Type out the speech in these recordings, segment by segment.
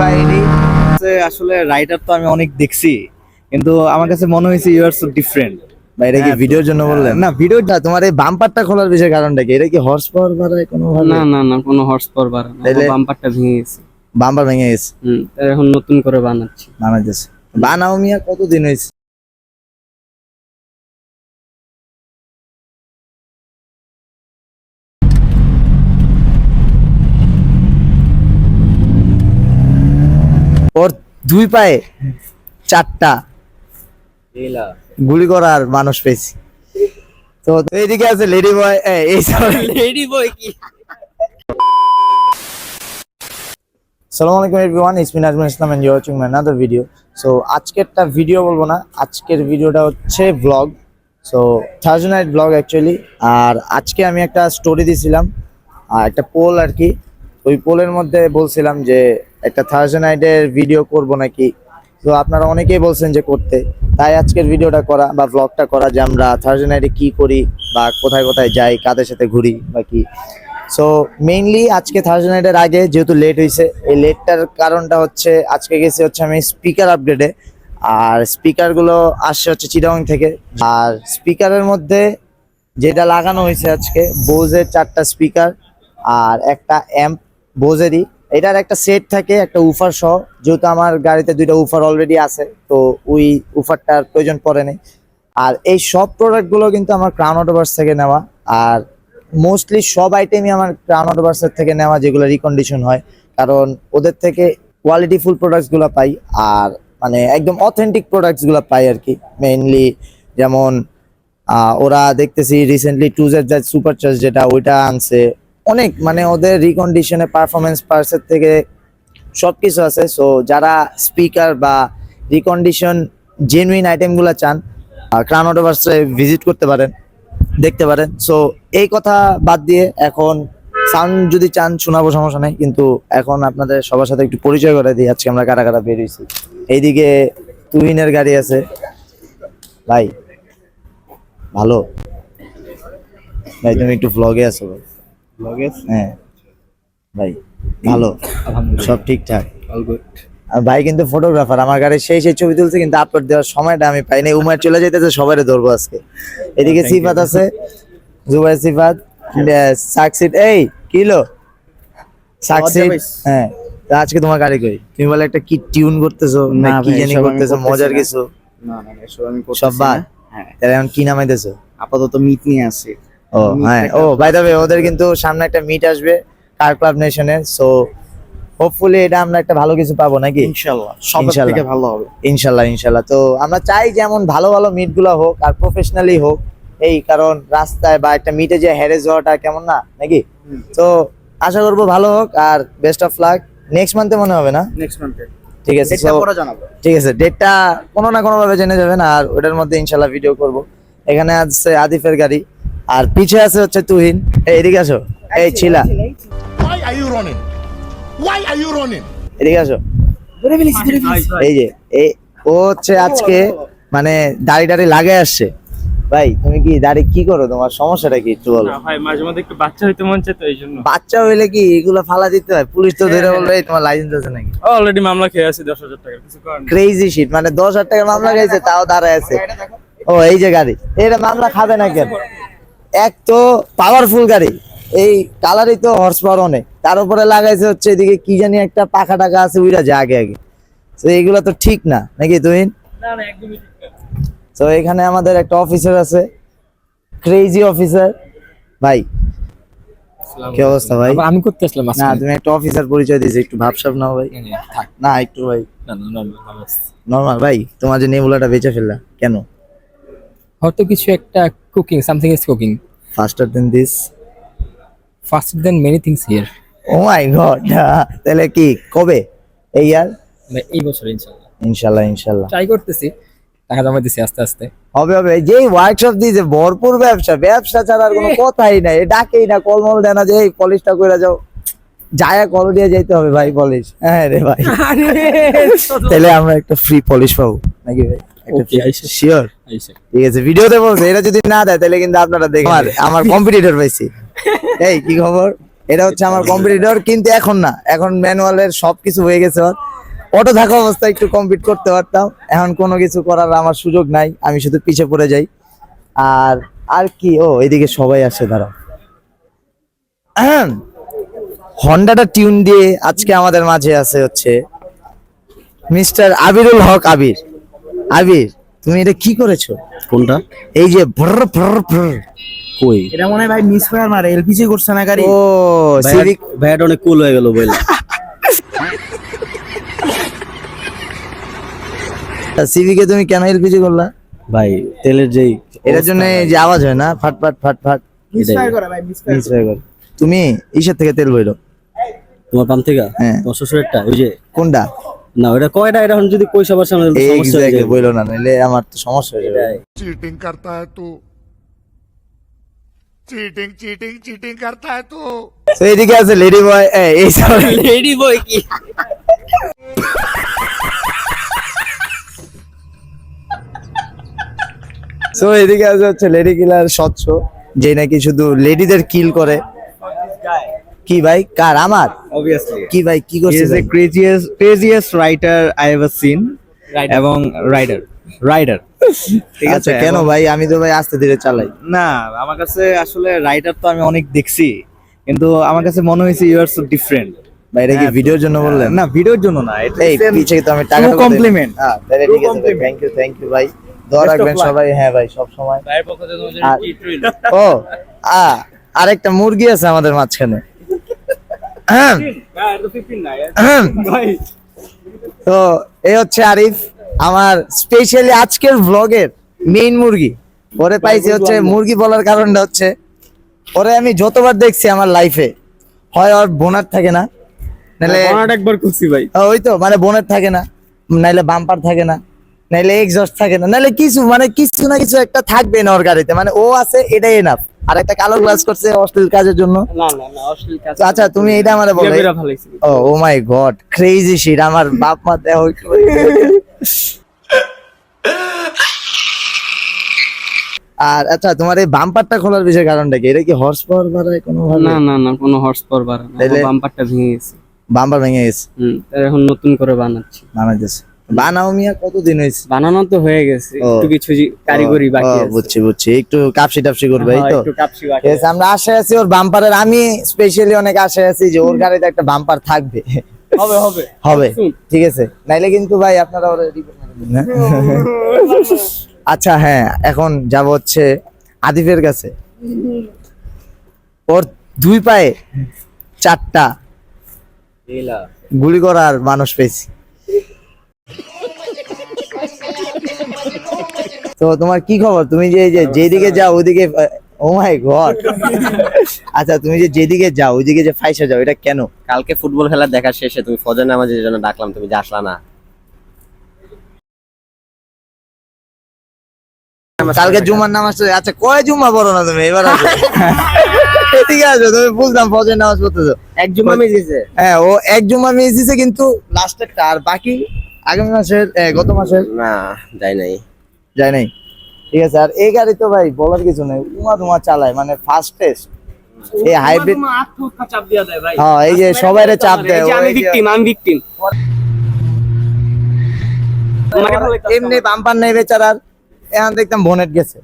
বাহিনী আসলে রাইডার তো আমি অনেক দেখছি, কিন্তু আমার কাছে মনে হয়েছে ইউ আর সো ডিফারেন্ট। বা এটা কি ভিডিওর জন্য বললেন? না, ভিডিওটা তোমার এই বাম্পারটা খোলার বিষয় কারণটা কি? এটা কি হর্স পাওয়ার বাড়ায় কোনো ভাবে? না না না, কোনো হর্স পাওয়ার বাড়ে না, তাইলে- বাম্পারটা ভেঙে গেছে। বাম্পার ভেঙে গেছে, এখন নতুন করে বানাচ্ছি। বানাইতেছে। বানাও মিয়া, কতদিন হয়েছে? ওর দুই পায়ে চারটা গুলি করার মানুষ পেয়েছি। তো এইদিকে আছে লেডি বয়, এই লেডি বয় কি? আসসালামু আলাইকুম everyone, it's me Nazmul Islam and you are watching my another video. So আজকেরটা ভিডিও বলবো না, আজকের ভিডিওটা হচ্ছে vlog. So Thursday night vlog actually. আর আজকে আমি একটা স্টোরি দিয়েছিলাম, একটা পোল আর কি। ওই পোলের মধ্যে বলছিলাম যে একটা থার্সডে নাইটের ভিডিও করব নাকি। তো আপনারা অনেকেই বলছেন যে করতে, তাই আজকের ভিডিওটা করা বা ব্লগটা করা যে আমরা থার্সডে নাইটে কি করি বা কোথায় কোথায় যাই, কাদের সাথে ঘুরি বা কি। সো মেইনলি আজকে থার্সডে নাইটের আগে যেহেতু লেট হয়েছে, এই লেটটার কারণটা হচ্ছে আজকে গেছি হচ্ছে আমি স্পিকার আপগ্রেডে। আর স্পিকারগুলো আসছে হচ্ছে চিটাগং থেকে। আর স্পিকারের মধ্যে যেটা লাগানো হয়েছে আজকে বোজের 4টা স্পিকার আর একটা অ্যাম্প বোজেরই। এটার একটা সেট থাকে, একটা উফার সহ। যেহেতু আমার গাড়িতে 2টা উফার অলরেডি আছে, তো ওই উফারটার প্রয়োজন পড়ে নেই। আর এই সব প্রোডাক্টগুলো কিন্তু আমার ক্রাউন অটোভার্স থেকে নেওয়া। আর মোস্টলি সব আইটেমই আমার ক্রাউন অটোভার্সের থেকে নেওয়া, যেগুলো রিকন্ডিশন হয়। কারণ ওদের থেকে কোয়ালিটিফুল প্রোডাক্টসগুলো পাই, আর মানে একদম অথেন্টিক প্রোডাক্টসগুলো পাই আর কি। মেইনলি যেমন ওরা দেখতেছি রিসেন্টলি 2Z সুপার চার্জ যেটা, ওইটা আনছে অনেক, মানে ওদের রিকন্ডিশনে পারফরমেন্স পার্সের থেকে সবকিছু আছে। সো যারা স্পিকার বা রিকন্ডিশন জেনুইন আইটেমগুলো চান, ক্রাউন অটোভার্সে ভিজিট করতে পারেন, দেখতে পারেন। সো এই কথা বাদ দিয়ে এখন সাউন্ড যদি চান শোনাবো, সমস্যা নাই, কিন্তু এখন আপনাদের সবার সাথে একটু পরিচয় করে দিই আজকে আমরা কারা কারা বেরিয়েছি। এইদিকে তুহিনের গাড়ি আছে ভাই, ভালো ভাই, তুমি একটু ভ্লগে আছো ভাই? ব্লগে? হ্যাঁ ভাই, ভালো, সব ঠিকঠাক। All good. আর ভাই কিন্তু ফটোগ্রাফার, আমার গাড়ি সেই ছবি তুলছে, কিন্তু আপলোড দেওয়ার সময়টা আমি পাইনি। উমার চলে যেতেছে, সবাইরে ধরবো আজকে। এদিকে সিফাত আছে, জুবাই সিফাত, সাকসিড। এই কিলো সাকসিড। হ্যাঁ, তা আজকে তোমার গাড়ি কই? তুমি বলে একটা কি টিউন করতেছো না কি জানি করতেছো, মজার কিছু? না না, এসব আমি সব করতেছি বাদ। না। হ্যাঁ, তাহলে এখন কি নামাইতেছো? আপাতত মিট নিয়ে আসি। ও হ্যাঁ, ও বাই দ্য ওয়ে, ওদের কিন্তু সামনে একটা মিট আসবে কার ক্লাব নেশনে। সো হোপফুলি এটা আমরা একটা ভালো কিছু পাবো নাকি? ইনশাআল্লাহ সব ইনশাআল্লাহ। থেকে ভালো হবে। ইনশাল্লাহ ইনশাল্লাহ। তো আমরা চাই যেমন ভালো ভালো মিট গুলা হোক আর প্রফেশনালি হোক, এই কারণ রাস্তায় বা একটা মিটে যে হ্যারেস হওয়াটা কেমন না নাকি। তো আশা করবো ভালো হোক, আর বেস্ট অফ লাক। নেক্সট মান্থে মনে হবে না? নেক্সট মান্থে ঠিক আছে, এটা পরে জানাবো। ঠিক আছে, ডেটটা কোনো না কোনো ভাবে জেনে যাবেন। আর ওটার মধ্যে ইনশাল্লাহ ভিডিও করব। এখানে আছে আদিফের গাড়ি, আর পিছে আছে হচ্ছে তুহিন। এই এদিকে আসো, এই ছিলা, Why are you running? Why are you running? এদিকে আসো। এই যে এই ও হচ্ছে আজকে মানে দাড়ি টাড়ি লাগাই আসছে। ভাই তুমি কি দাড়ি কি করো, তোমার সমস্যাটা কি একটু বলো? না ভাই, মাঝে মধ্যে একটু বাচ্চা হইতে মন চায়, তো এই জন্য। বাচ্চা হইলে কি এগুলো ফালা দিতে হয়? পুলিশ তো ধরে বলবে এই তোমার লাইসেন্স আছে নাকি? অলরেডি মামলা খেয়ে আছি 10,000 টাকা, কিছু করার নেই। ক্রেজি শিট, মানে 10,000 টাকার মামলা গাইছে, তাও দাঁড়ায় আছে। ও এই যে গাড়ি, এটা মামলা খাবে না কেন? এক তো পাওয়ারফুল গাড়ি, এই কালারই তো হর্স পাওয়ার অনেক, তার উপরে লাগাইছে হচ্ছে এদিকে কি জানি একটা পাখা টাকা আছে, উইরা যায় আগে আগে। তো এইগুলো তো ঠিক না নাকি তুহিন? না না, একদমই ঠিক না। তো এখানে আমাদের একটা অফিসার আছে, ক্রেজি অফিসার। ভাই কি অবস্থা ভাই? আমি করতে আসলাম না তুমি একটা অফিসার পরিচয় দিয়েছো, একটু ভাবসাব নাও ভাই। না একটু ভাই নরমাল। ভাই তোমার যে নেবুলাটা বেঁচে ফেললা কেন? হয়তো কিছু একটা cooking, something is cooking faster than this. Faster than many things here. Oh my god, তাহলে কি কবে? এই ইয়ার? এই বছর ইনশাআল্লাহ। ইনশাল্লাহ ইনশাল্লাহ ট্রাই করতেছি, টাকা জমাইতেছি আস্তে আস্তে। হবে হবে। যেই ওয়ার্কশপ দিয়েছে ভরপুর ব্যবসা, ব্যবসা ছাড়া আর কোনো কথাই নাই। ডাকেই না, কলমল দেয় না যে এই পলিশটা করে যাও, যায় কল দিয়ে যাইতে হবে ভাই পলিশ। হ্যাঁ রে ভাই, তাহলে আমরা একটা ফ্রি পলিশ পাবো নাকি ভাই? ওকে, আইসা শিওর? আইসা ঠিক আছে, ভিডিওতে বলছে। এটা যদি না দেয় তাহলে কিন্তু আপনারা দেখেন। আমার কম্পিটিটর পাইছি। এই কি খবর? এটা হচ্ছে আমার কম্পিটিটর, কিন্তু এখন না, এখন ম্যানুয়ালের সবকিছু হয়ে গেছে। অটো থাকা অবস্থায় একটু কম্পিট করতে পারতাম, এখন কোনো কিছু করার আমার সুযোগ নাই, আমি শুধু পিছে পড়ে যাই। আর আর কি, ও এদিকে সবাই আসছে, দাঁড়াও। হন্ডাটা টিউন দিয়ে আজকে আমাদের মাঝে আছে হচ্ছে মিস্টার আবিরুল হক। আবির, আবির তুমি এটা কি করেছো? কোনটা? এই যে ভ্রর ভ্রর ভ্রর। কই? এটা মনে হয় ভাই মিস ফায়ার মারে, এলপিজি করছে না গাড়ি। ও সিভিক, ব্যাট অনেক কুল হয়ে গেল বলে। সিভিকে তুমি কেন এলপিজি করলা? ভাই তেলের যেই এটার জন্য যে আওয়াজ হয় না, ফাট ফাট ফাট ফাট, মিস ফায়ার করে ভাই, মিস ফায়ার। মিস হয়ে গেল। তুমি ইসের থেকে তেল বইলো? তোমার পাম্প থেকে? হ্যাঁ। তোমার শ্বশুরেরটা ওই যে? কোনটা? না ওটা কয়টা, এটা এখন যদি পয়সা পার সামনে সমস্যা হয়ে এক্স্যাক্টলি, যাবে। বইলো না, নাহলে আমার তো সমস্যা হয়ে যাবে। चीटिंग करता है तू, चीटिंग चीटिंग चीटिंग करता है तू। তো এদিকে আছে লেডি বয়, এই সরি, লেডি বয় কি? সো এদিকে আছে হচ্ছে লেডি কিলার স্বচ্ছ, যে নাকি শুধু লেডিদের কিল করে। কি ভাই, কার? আমার? Obviously. কি ভাই, কি He করছে is ভাই? the craziest writer I ever seen. এবং রাইডার। ঠিক আছে, আচ্ছা, কেন ভাই? আমি তো ভাই আস্তে ধীরে চালাই। না আমার কাছে আসলে রাইটার তো আমি অনেক দেখছি, কিন্তু আমার কাছে মনে হয়েছে ইউ আর সো ডিফারেন্ট। ভাই এটা কি ভিডিওর জন্য বললেন? না ভিডিওর জন্য না, এটা এই পিছে তো আমি টাকা কমপ্লিমেন্ট। হ্যাঁ তাহলে ঠিক আছে, থ্যাংক ইউ ভাই, দোয়া Best of রাখবেন luck. সবাই। হ্যাঁ ভাই, সব সময়। ভাইয়ের পক্ষ থেকে তোমার জন্য আর- ট্রিট রইল। ও আরেকটা মুরগি আছে আমাদের মাঝখানে। আহম, ভাই এটা 15 না আহম। ভাই। তো এই হচ্ছে আরিফ, আমার স্পেশালি আজকের ব্লগের মেইন মুরগি। ওরে পাইছি হচ্ছে, মুরগি বলার কারণটা হচ্ছে ওরে আমি যতবার দেখছি আমার লাইফে, হয় ওর বোনার থাকে না, নাহলে অনাটা একবার খুঁজছি ভাই। ওই তো মানে বোনের থাকে না, নাইলে বাম্পার থাকে না, নাইলে এক্সস্ট থাকে না, নাইলে কিছু মানে কিছু না কিছু একটা থাকবে না ওর গাড়িতে, মানে ও আছে এটাই এনাফ। আর একটা কালো গ্লাস করছে অশ্লীল কাজের জন্য। না না না অশ্লীল কাজ। তো আচ্ছা তুমি এটা আমারে বলো। বিয়া ভালো লাগছে। ও মাই গড, ক্রেজি শিট, আমার বাপ মা দেহ। আর আচ্ছা, তোমার এই বাম্পারটা খোলার বিষয় কারণটা কি? এটা কি হর্স পাওয়ার বাড়ায় কোনো ভাবে? না না না কোনো হর্স পাওয়ার বাড়া না, তাইলে- বাম্পারটা ভেঙে গেছে। বাম্পার ভেঙে গেছে, তাই এখন নতুন করে বানাচ্ছি। বানাইতেছে। বানাও মিয়া, কতদিন হয়েছে? বানানো তো হয়ে গেছে, ও। একটু কিছু কারিগরি বাকি ও, আছে। বুঝছি, একটু কাপসি টাপসি করবে, এই হ্যাঁ, তো। একটু কাপসি বাকি ঠিক আছে, আমরা আশায় আছি ওর বাম্পারের। আমি স্পেশালি অনেক আশায় আছি যে ওর গাড়িতে একটা বাম্পার থাকবে। হবে হবে হবে, শুন। ঠিক আছে, নাইলে কিন্তু ভাই আপনারা ওরা report মেরে দিন, হ্যাঁ? আচ্ছা হ্যাঁ, এখন যাব হচ্ছে আদিফের কাছে। ওর দুই পায়ে 4টা গুলি করার মানুষ পেয়েছি। তো তোমার কি খবর? তুমি যে এই যে যেদিকে যাও ওইদিকে, ও মাই গড। আচ্ছা তুমি যে যেদিকে যাও ওইদিকে যে ফাইসা যাও, এটা কেন? কালকে ফুটবল খেলা দেখা শেষে তুমি ফজর নামাজের জন্য ডাকলাম, তুমি যে আসলা না। কালকে জুমার নামাজ তো, আচ্ছা কয় জুম্মা পড়ো না তুমি? এবার আসো। এদিকে আসো, তুমি বুঝলাম ফজর নামাজ পড়তেছো। এক জুম্মা মিস দিছে। হ্যাঁ, ও এক জুম্মা মিস দিছে, কিন্তু লাস্টেরটা আর বাকি আগামী মাসের, গত মাসের না যাই নাই। যায় নাই। ঠিক আছে, আর এই গাড়ি তো ভাই বলার কিছু নেই, উমা চালায়, মানে ফাস্টেস্ট। এই হাইব্রিড, তোমার আত্মহত্যা চাপ দিয়া দেয় ভাই। হ্যাঁ এই যে সবাইরে চাপ দেয়। এই যে আমি ওই যে- ভিকটিম, আমি ভিকটিম। এমনি বাম্পার নেই বেচারার, এখন দেখতাম বোনেট গেছে।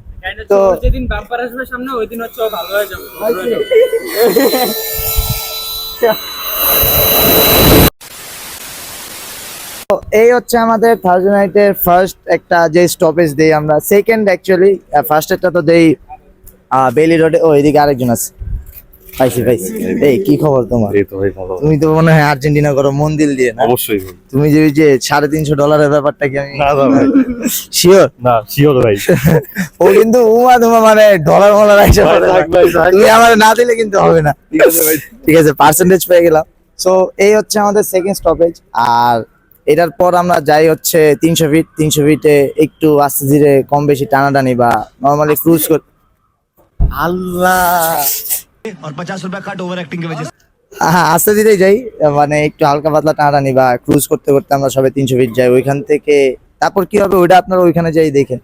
তো যেদিন বাম্পার আসবে সামনে, ওই দিন হচ্ছে ও ভালো হয়ে যাবে। তো এই হচ্ছে আমাদের থার্জনাইটের ফার্স্ট একটা যে স্টপেজ দেই আমরা, সেকেন্ড অ্যাকচুয়ালি, ফার্স্টেরটা তো দেই বেলি রোডে। ও এদিকে আরেকজন আছে, পাইছি। এই কি খবর তোমার? এই তো ভাই ভালো। তুমি তো মনে হয় আর্জেন্টিনা করো মন দিল দিয়ে না? অবশ্যই ভাই। তুমি যে ওই যে $350 ব্যাপারটা কি আমি না না ভাই, শিওর? না শিওর ভাই। ও কিন্তু উমা মানে ডলার মলার আইসা ভাই, পড়ে না। থাক ভাই, থাক। তুমি আমার না দিলে কিন্তু হবে না। ঠিক আছে ভাই। ঠিক আছে, পার্সেন্টেজ পেয়ে গেলাম। সো এই হচ্ছে আমাদের সেকেন্ড স্টপেজ। আর এটার পর আমরা যাই হচ্ছে 300 ফিট। 300 ফিটে একটু আস্তে ধীরে কম বেশি টানাটানি বা নর্মালি ক্রুজ কর। আল্লাহ, হ্যাঁ আস্তে ধীরে যাই, মানে একটু হালকা পাতলা টানাটানি বা ক্রুজ করতে করতে আমরা সবাই 300 ফিট যাই। ওইখান থেকে তারপর কি হবে ওইটা আপনারা ওইখানে যাই দেখেন।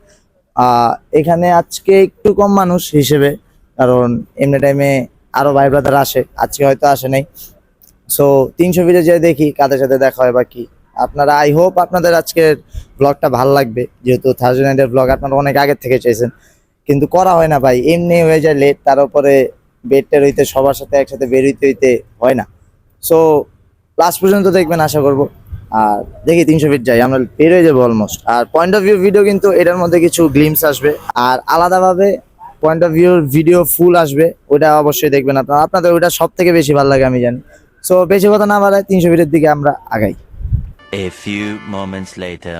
এখানে আজকে একটু কম মানুষ হিসেবে, কারণ এমনি টাইমে আরো ভাই ব্রাদার আসে, আজকে হয়তো আসে নাই। সো 300 ফিটে যেয়ে দেখি কাদের সাথে দেখা হয় বা কি। আপনারা আই হোপ আপনাদের আজকের ব্লগটা ভালো লাগবে, যেহেতু থার্সডে নাইটের ব্লগ আপনারা অনেক আগে থেকে চাইছেন, কিন্তু করা হয় না ভাই, এমনি হয়ে যায় লেট, তার উপরে বেডটা রইতে সবার সাথে একসাথে বের হইতে হয় না। সো লাস্ট পর্যন্ত দেখবেন আশা করব। আর দেখি 300 ফিট যাই, আমরা বের হয়ে যাবো অলমোস্ট। আর পয়েন্ট অফ ভিউ ভিডিও কিন্তু এটার মধ্যে কিছু গ্লিমস আসবে, আর আলাদাভাবে পয়েন্ট অফ ভিউর ভিডিও ফুল আসবে, ওটা অবশ্যই দেখবেন আপনারা, আপনাদের ওটা সব থেকে বেশি ভালো লাগে আমি জানি। সো বেশি কথা না বাড়ায় 300 ফিটের দিকে আমরা আগাই। A few moments later.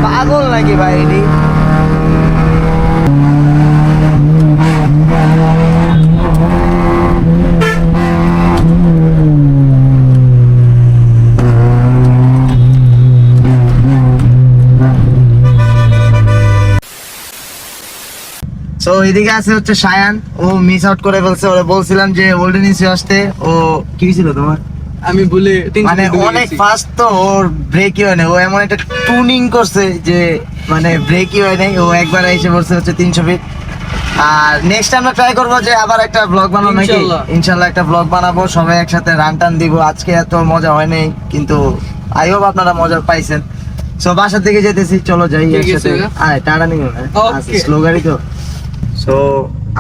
পাগল নাকি ভাই এটি? সো এদিকে আছে হচ্ছে সায়ান, ও মিস আউট করে ফেলছে। ওরা বলছিলাম যে ওল্ডেন ইস্যু আসতে, ও কি ছিল তোমার? আমি বলে মানে অনেক ফাস্ট তো, ওর ব্রেকই হয় না, ও এমন একটা টুনিং করছে যে মানে ব্রেকই হয় নাই, ও একবার এসে বলছে হচ্ছে 300 ফিট। আর নেক্সট আমরা ট্রাই করবো যে আবার একটা ব্লগ বানাবো নাকি, ইনশাল্লাহ। ইনশাল্লাহ একটা ব্লগ বানাবো, সবাই একসাথে রান টান দিব। আজকে এত মজা হয় নাই, কিন্তু আই হোপ আপনারা মজা পাইছেন। সো বাসার দিকে যেতেছি, চলো যাই ঠিক আছে, একসাথে। আয় টাটা নিও না, Okay. স্লো গাড়ি তো। সো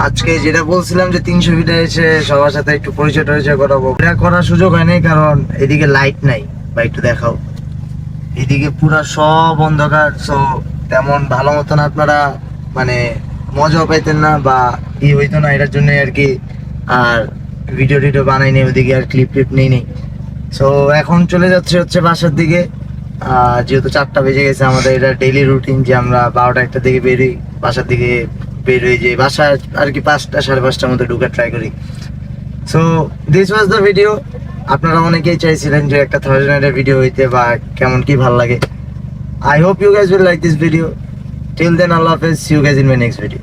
আজকে যেটা বলছিলাম যে 300 ফিটে এসে সবার সাথে একটু পরিচয় টরিচয় করাবো, এটা করার সুযোগ হয় নাই কারণ এদিকে লাইট নাই। বা একটু দেখাও, এদিকে পুরা সব অন্ধকার। সো তেমন ভালো মতন আপনারা মানে মজাও পাইতেন না বা ই হইতো না, এটার জন্য আর কি। আর ভিডিও টিডিও বানাই নেই ওদিকে, আর ক্লিপ টিপ নেই। সো এখন চলে যাচ্ছে হচ্ছে বাসার দিকে। যেহেতু 4টা বেজে গেছে, আমাদের এটা ডেইলি রুটিন যে আমরা 12টা 1টার দিকে বেরোই, বাসার দিকে বের হয়ে যাই, বাসায় আর কি 5টা 5:30টার মধ্যে ঢুকার ট্রাই করি। So this was the video. আপনারা অনেকেই চাইছিলেন যে একটা থার্সডে নাইটের ভিডিও হইতে বা কেমন কি ভালো লাগে। I hope you guys will like this video. Till then, Allah Hafiz. See you guys in my next video.